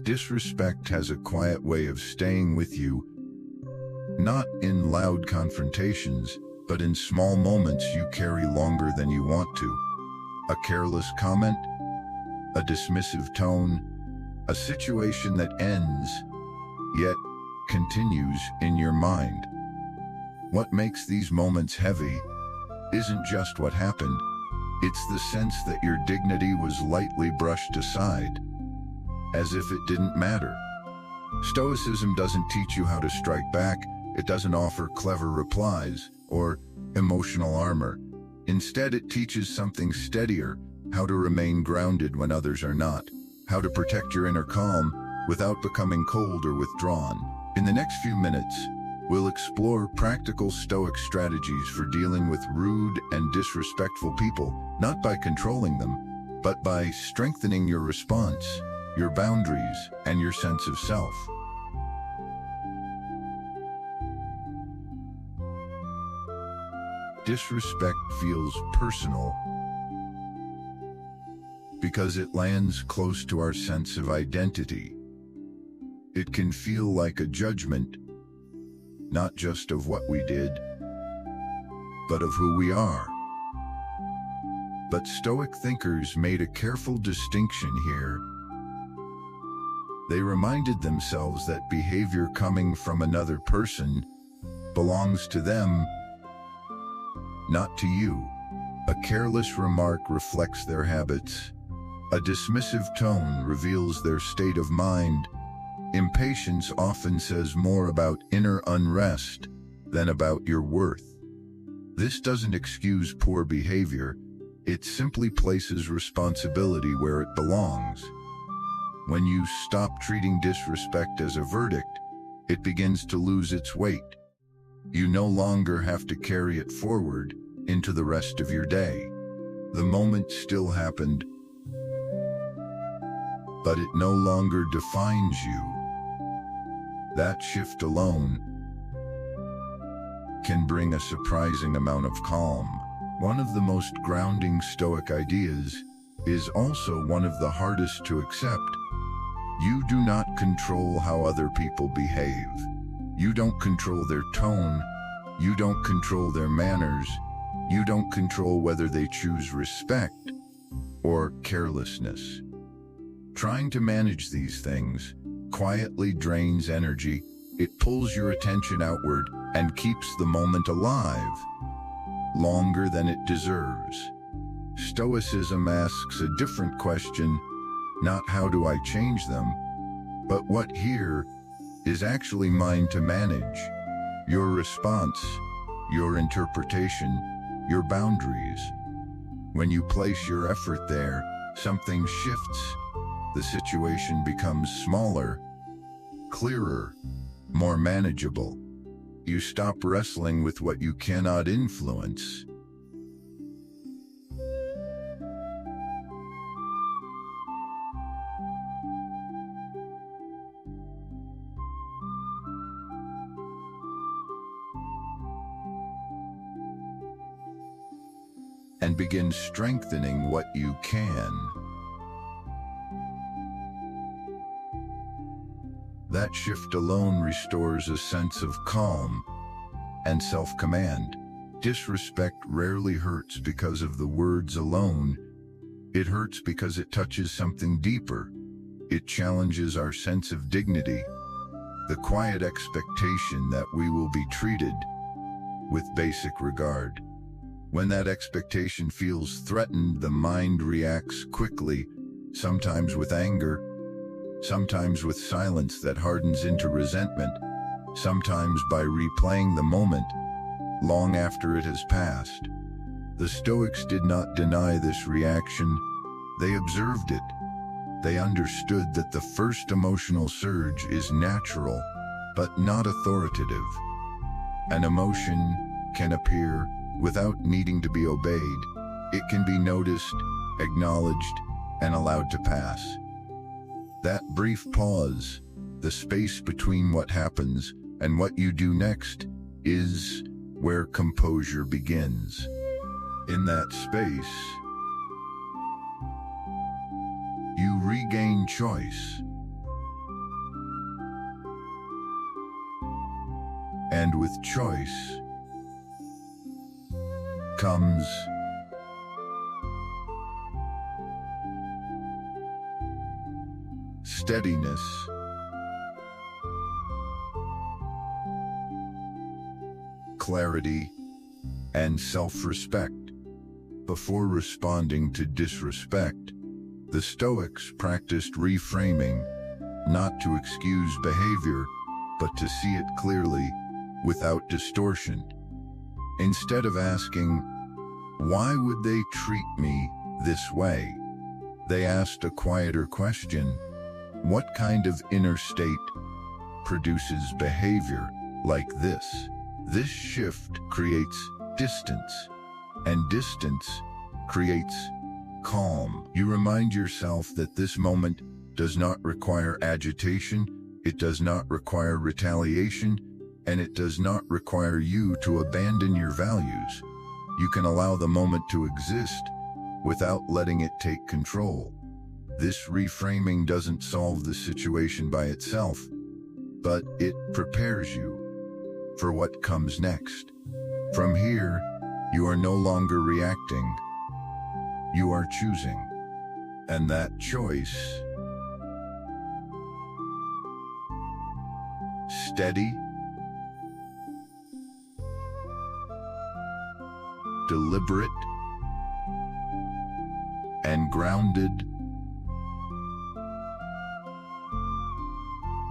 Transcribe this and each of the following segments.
Disrespect has a quiet way of staying with you, not in loud confrontations, but in small moments you carry longer than you want to. A careless comment, a dismissive tone, a situation that ends, yet continues in your mind. What makes these moments heavy isn't just what happened, it's the sense that your dignity was lightly brushed aside, as if it didn't matter. Stoicism doesn't teach you how to strike back, it doesn't offer clever replies or emotional armor. Instead, it teaches something steadier, how to remain grounded when others are not, how to protect your inner calm without becoming cold or withdrawn. In the next few minutes, we'll explore practical Stoic strategies for dealing with rude and disrespectful people, not by controlling them, but by strengthening your response, your boundaries, and your sense of self. Disrespect feels personal because it lands close to our sense of identity. It can feel like a judgment, not just of what we did, but of who we are. But Stoic thinkers made a careful distinction here. They reminded themselves that behavior coming from another person belongs to them, not to you. A careless remark reflects their habits. A dismissive tone reveals their state of mind. Impatience often says more about inner unrest than about your worth. This doesn't excuse poor behavior, it simply places responsibility where it belongs. When you stop treating disrespect as a verdict, it begins to lose its weight. You no longer have to carry it forward into the rest of your day. The moment still happened, but it no longer defines you. That shift alone can bring a surprising amount of calm. One of the most grounding Stoic ideas is also one of the hardest to accept. You do not control how other people behave. You don't control their tone. You don't control their manners. You don't control whether they choose respect or carelessness. Trying to manage these things quietly drains energy. It pulls your attention outward and keeps the moment alive longer than it deserves. Stoicism asks a different question, not how do I change them, but what here is actually mine to manage. Your response, your interpretation, your boundaries. When you place your effort there, something shifts. The situation becomes smaller, clearer, more manageable. You stop wrestling with what you cannot influence. And begin strengthening what you can. That shift alone restores a sense of calm and self-command. Disrespect rarely hurts because of the words alone. It hurts because it touches something deeper. It challenges our sense of dignity, the quiet expectation that we will be treated with basic regard. When that expectation feels threatened, the mind reacts quickly, sometimes with anger, sometimes with silence that hardens into resentment, sometimes by replaying the moment long after it has passed. The Stoics did not deny this reaction, they observed it. They understood that the first emotional surge is natural, but not authoritative. An emotion can appear without needing to be obeyed. It can be noticed, acknowledged, and allowed to pass. That brief pause, the space between what happens and what you do next, is where composure begins. In that space, you regain choice. And with choice comes steadiness, clarity, and self-respect. Before responding to disrespect, the Stoics practiced reframing, not to excuse behavior, but to see it clearly, without distortion. Instead of asking, "Why would they treat me this way?" they asked a quieter question: what kind of inner state produces behavior like this? This shift creates distance, and distance creates calm. You remind yourself that this moment does not require agitation, it does not require retaliation, and it does not require you to abandon your values. You can allow the moment to exist without letting it take control. This reframing doesn't solve the situation by itself, but it prepares you for what comes next. From here, you are no longer reacting, you are choosing. And that choice, steady, deliberate, and grounded,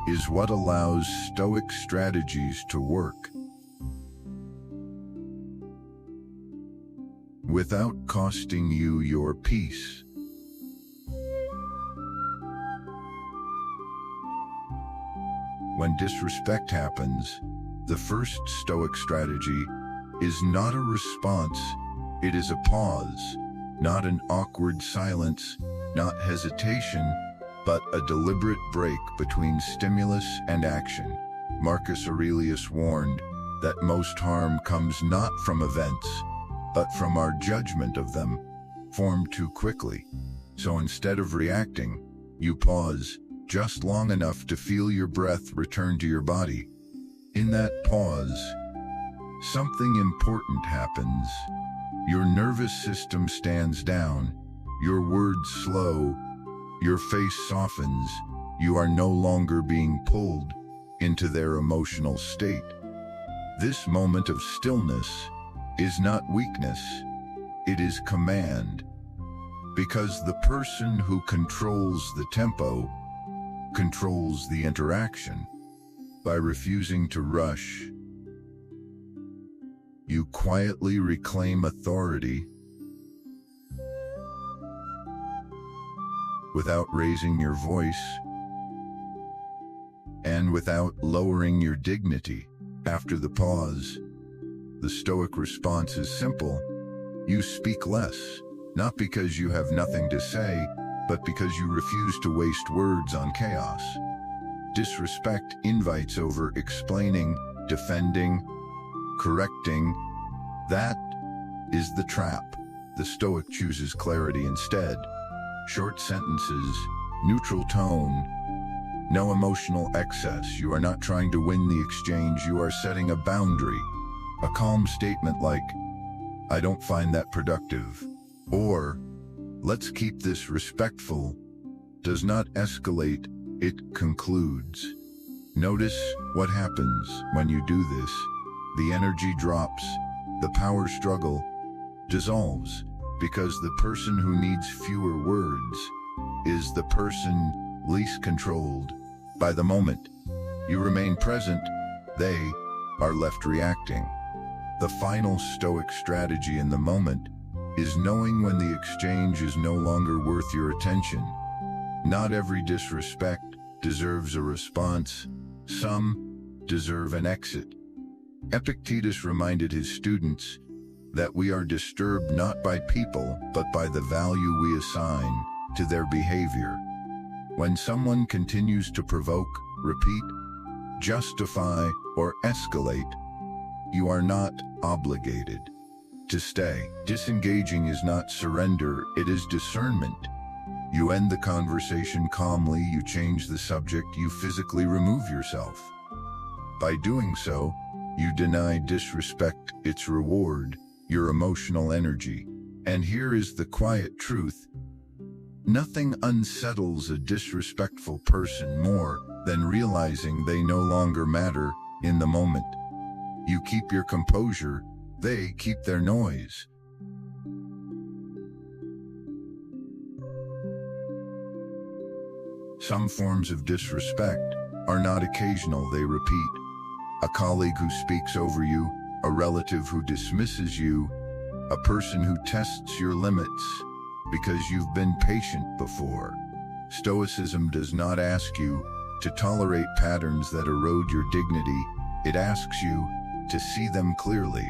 is what allows Stoic strategies to work without costing you your peace. When disrespect happens, the first Stoic strategy is not a response, it is a pause, not an awkward silence, not hesitation, but a deliberate break between stimulus and action. Marcus Aurelius warned that most harm comes not from events, but from our judgment of them, formed too quickly. So instead of reacting, you pause just long enough to feel your breath return to your body. In that pause, something important happens. Your nervous system stands down, your words slow, your face softens. You are no longer being pulled into their emotional state. This moment of stillness is not weakness, it is command. Because the person who controls the tempo controls the interaction. By refusing to rush, you quietly reclaim authority without raising your voice and without lowering your dignity. After the pause, the Stoic response is simple. You speak less, not because you have nothing to say, but because you refuse to waste words on chaos. Disrespect invites over explaining, defending, correcting. That is the trap. The Stoic chooses clarity instead. Short sentences, neutral tone, no emotional excess. You are not trying to win the exchange, you are setting a boundary. A calm statement like, "I don't find that productive," or "Let's keep this respectful," does not escalate, it concludes. Notice what happens when you do this. The energy drops, the power struggle dissolves, because the person who needs fewer words is the person least controlled by the moment. You remain present, they are left reacting. The final Stoic strategy in the moment is knowing when the exchange is no longer worth your attention. Not every disrespect deserves a response. Some deserve an exit. Epictetus reminded his students that we are disturbed not by people, but by the value we assign to their behavior. When someone continues to provoke, repeat, justify, or escalate, you are not obligated to stay. Disengaging is not surrender, it is discernment. You end the conversation calmly, you change the subject, you physically remove yourself. By doing so, You deny disrespect its reward, your emotional energy. And here is the quiet truth. Nothing unsettles a disrespectful person more than realizing they no longer matter in the moment. You keep your composure, they keep their noise. Some forms of disrespect are not occasional, they repeat. A colleague who speaks over you, a relative who dismisses you, a person who tests your limits because you've been patient before. Stoicism does not ask you to tolerate patterns that erode your dignity. It asks you to see them clearly.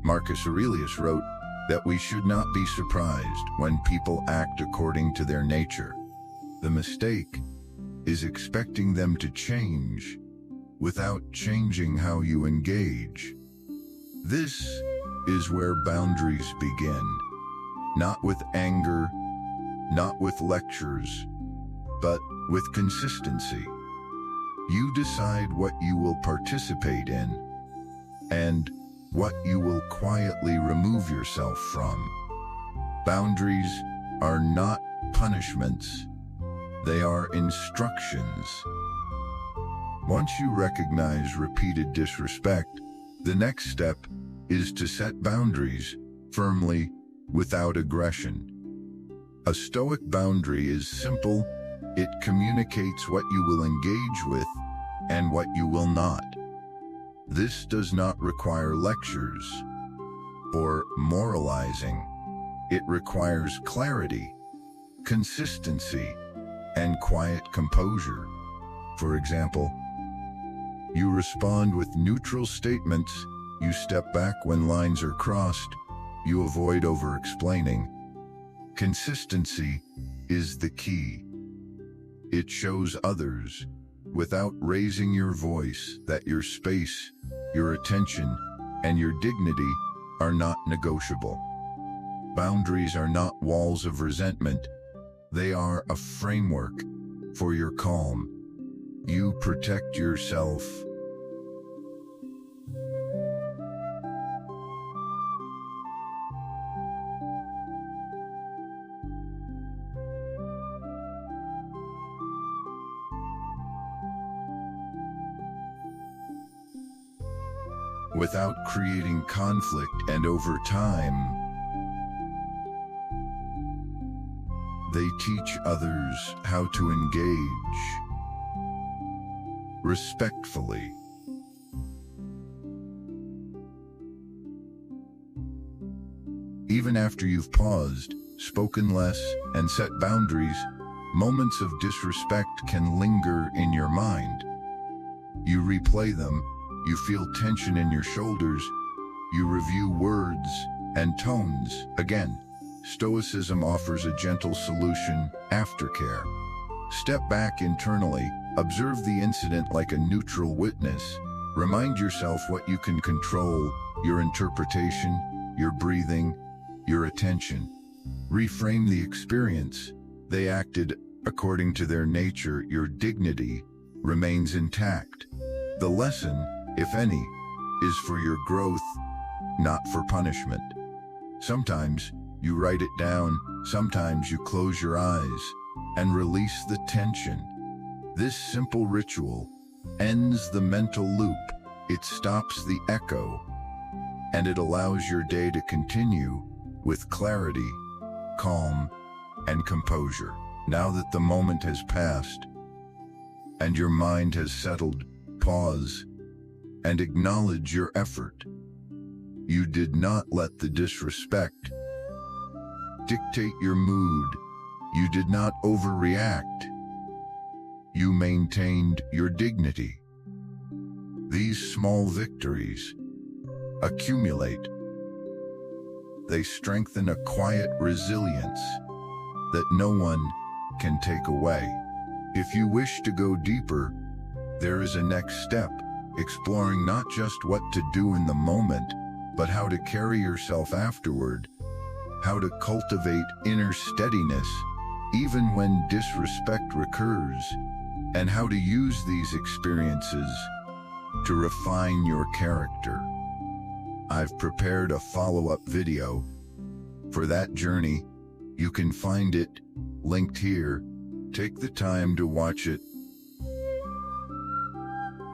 Marcus Aurelius wrote that we should not be surprised when people act according to their nature. The mistake is expecting them to change without changing how you engage. This is where boundaries begin. Not with anger, not with lectures, but with consistency. You decide what you will participate in and what you will quietly remove yourself from. Boundaries are not punishments. They are instructions. Once you recognize repeated disrespect, the next step is to set boundaries firmly without aggression. A Stoic boundary is simple. It communicates what you will engage with and what you will not. This does not require lectures or moralizing. It requires clarity, consistency, and quiet composure. For example, you respond with neutral statements, you step back when lines are crossed, you avoid over-explaining. Consistency is the key. It shows others, without raising your voice, that your space, your attention, and your dignity are not negotiable. Boundaries are not walls of resentment. They are a framework for your calm. You protect yourself. Without creating conflict, and over time, they teach others how to engage respectfully. Even after you've paused, spoken less, and set boundaries, moments of disrespect can linger in your mind. You replay them, you feel tension in your shoulders, you review words and tones again. Stoicism offers a gentle solution: aftercare. Step back internally, observe the incident like a neutral witness. Remind yourself what you can control: your interpretation, your breathing, your attention. Reframe the experience. They acted according to their nature. Your dignity remains intact. The lesson, if any, is for your growth, not for punishment. Sometimes you write it down, sometimes you close your eyes and release the tension. This simple ritual ends the mental loop. It stops the echo, and it allows your day to continue with clarity, calm, and composure. Now that the moment has passed and your mind has settled, pause and acknowledge your effort. You did not let the disrespect dictate your mood. You did not overreact. You maintained your dignity. These small victories accumulate. They strengthen a quiet resilience that no one can take away. If you wish to go deeper, there is a next step, exploring not just what to do in the moment, but how to carry yourself afterward, how to cultivate inner steadiness even when disrespect recurs, and how to use these experiences to refine your character. I've prepared a follow-up video for that journey. You can find it linked here. Take the time to watch it.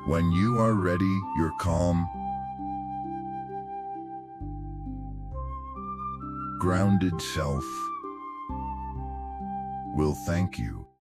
When you are ready, your calm, grounded self will thank you.